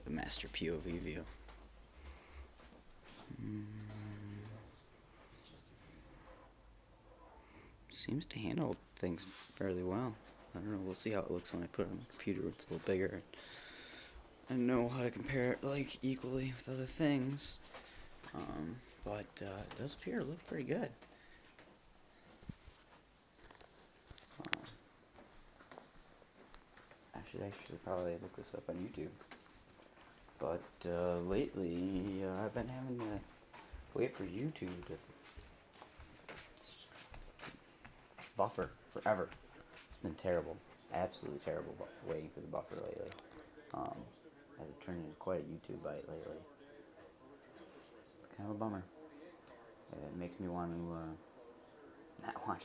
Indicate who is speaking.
Speaker 1: the master POV view. Seems to handle things fairly well. I don't know, we'll see how it looks when I put it on the computer. It's a little bigger. I know how to compare it like equally with other things. But it does appear to look pretty good. I should actually probably look this up on YouTube. But lately, I've been having to wait for YouTube to buffer forever. It's been terrible, absolutely terrible waiting for the buffer lately. Has it turned into quite a YouTube bite lately? Kind of a bummer. It makes me want to not watch